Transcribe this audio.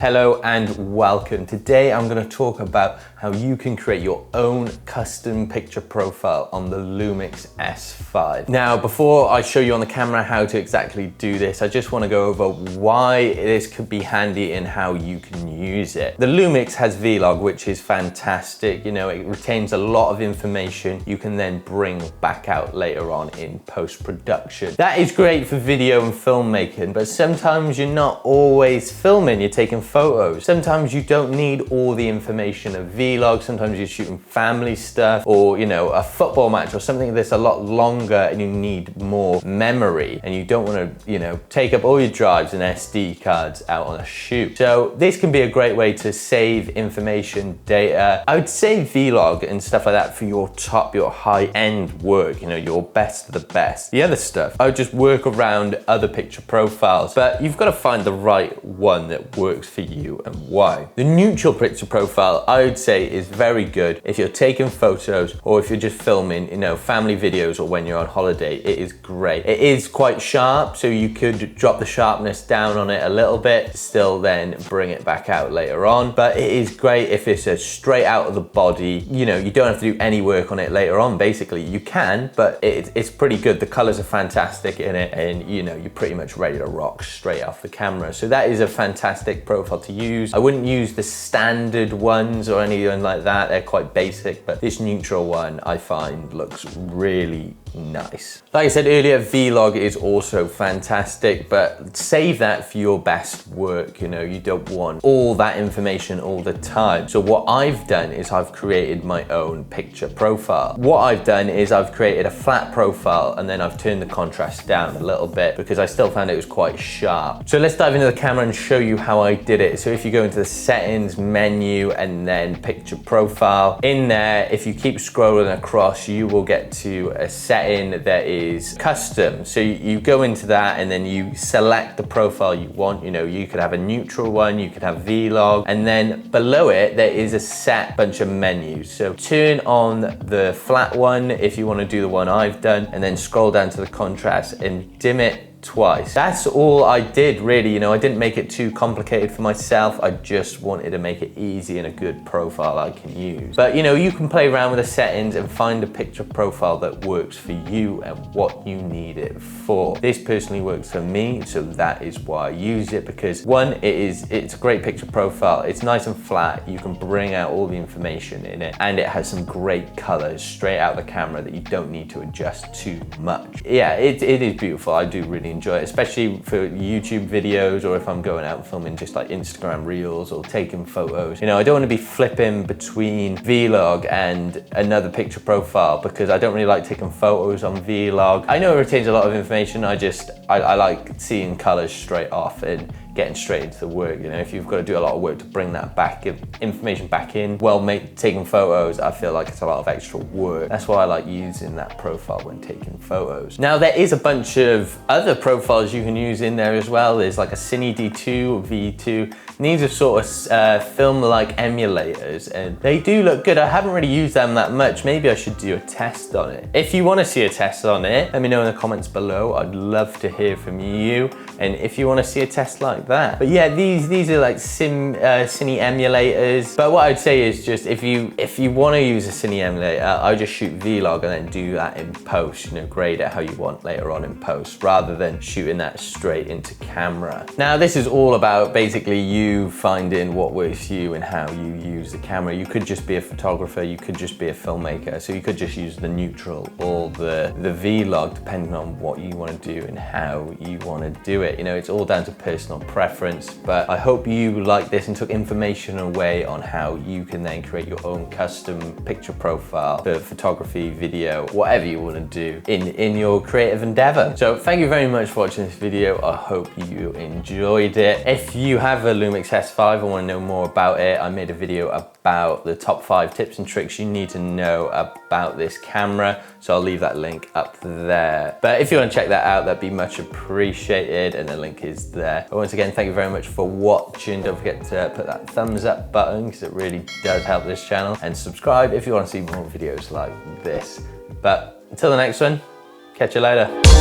Hello and welcome. Today I'm going to talk about how you can create your own custom picture profile on the Lumix S5. Now, before I show you on the camera how to exactly do this, I just want to go over why this could be handy and how you can use it. The Lumix has Vlog, which is fantastic. You know, it retains a lot of information you can then bring back out later on in post-production. That is great for video and filmmaking, but sometimes you're not always filming, you're taking photos. Sometimes you don't need all the information of Vlog. Sometimes you're shooting family stuff or, you know, a football match or something that's a lot longer and you need more memory and you don't want to, you know, take up all your drives and SD cards out on a shoot. So this can be a great way to save information, data. I would say Vlog and stuff like that for your high-end work, you know, your best of the best. The other stuff, I would just work around other picture profiles, but you've got to find the right one that works for you and why. The neutral picture profile, I would say, is very good if you're taking photos or if you're just filming, you know, family videos or when you're on holiday. It is great. It is quite sharp, so you could drop the sharpness down on it a little bit, still then bring it back out later on. But it is great if it's a straight out of the body, you know, you don't have to do any work on it later on. Basically, you can, but it's pretty good. The colors are fantastic in it and, you know, you're pretty much ready to rock straight off the camera. So that is a fantastic profile to use. I wouldn't use the standard ones or anything like that. They're quite basic, but this neutral one I find looks really nice. Like I said earlier, Vlog is also fantastic, but save that for your best work. You know, you don't want all that information all the time. So what I've done is I've created my own picture profile. What I've done is I've created a flat profile and then I've turned the contrast down a little bit because I still found it was quite sharp. So let's dive into the camera and show you how I did it. So if you go into the settings menu and then picture profile, in there, if you keep scrolling across, you will get to a setting that is custom. So you go into that and then you select the profile you want. You know, you could have a neutral one, you could have Vlog, and then below it there is a set bunch of menus. So turn on the flat one if you want to do the one I've done, and then scroll down to the contrast and dim it twice. That's all I did really. You know, I didn't make it too complicated for myself. I just wanted to make it easy and a good profile I can use. But you know, you can play around with the settings and find a picture profile that works for you and what you need it for. This personally works for me, so that is why I use it, because one, it's a great picture profile. It's nice and flat. You can bring out all the information in it, and it has some great colors straight out the camera that you don't need to adjust too much. Yeah, it is beautiful. I do really enjoy it, especially for YouTube videos, or if I'm going out filming just like Instagram reels or taking photos. You know, I don't want to be flipping between Vlog and another picture profile because I don't really like taking photos on Vlog. I know it retains a lot of information. I like seeing colors straight off and getting straight into the work. You know, if you've got to do a lot of work to bring that back, give information back in, taking photos, I feel like it's a lot of extra work. That's why I like using that profile when taking photos. Now, there is a bunch of other profiles you can use in there as well. There's like a Cine D2 or V2. These are sort of film-like emulators, and they do look good. I haven't really used them that much. Maybe I should do a test on it. If you want to see a test on it, let me know in the comments below. I'd love to hear from you, and if you want to see a test like that. But yeah, these are like Cine emulators. But what I'd say is just if you want to use a Cine emulator, I just shoot Vlog and then do that in post. You know, grade it how you want later on in post, rather than shooting that straight into camera. Now, this is all about basically you finding what works for you and how you use the camera. You could just be a photographer, you could just be a filmmaker, so you could just use the neutral or the Vlog, depending on what you want to do and how you want to do it. You know, it's all down to personal preference, but I hope you liked this and took information away on how you can then create your own custom picture profile for photography, video, whatever you want to do in your creative endeavor. So thank you very much for watching this video. I hope you enjoyed it. If you have a Lumix S5 and want to know more about it, I made a video about the top 5 tips and tricks you need to know about this camera, so I'll leave that link up there. But if you want to check that out, that'd be much appreciated, and the link is there. But once again, thank you very much for watching. Don't forget to put that thumbs up button because it really does help this channel, and subscribe if you want to see more videos like this. But until the next one, catch you later.